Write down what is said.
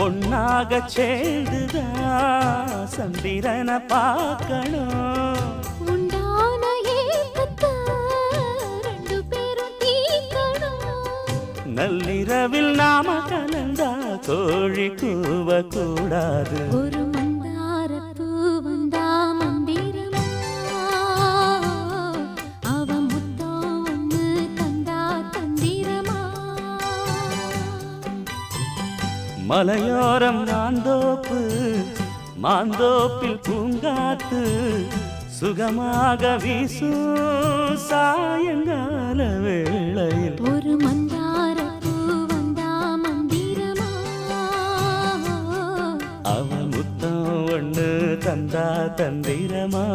ஒன்னாக சேர்ந்துதான் சந்திரனை பார்க்கணும். உண்டான ஏக்கத்தை ரெண்டு பேரும் தீர்க்கணும். நள்ளிரவில் நாம கலந்தா கோழி கூவக்கூடாது. ஒரு மந்தாரப்பூ வந்தா மந்திரமா, அவ முத்தம் ஒண்ணு தந்தா தந்திரமா. மலையோரம் மாந்தோப்பு, மாந்தோப்பில் பூங்காத்து சுகமாக வீசும் சாயங்கால வேளையில். ஒரு மந்தாரப்பூ வந்தா மந்திரமா, அவன் முத்தம் ஒண்ணு தந்தா தந்திரமா.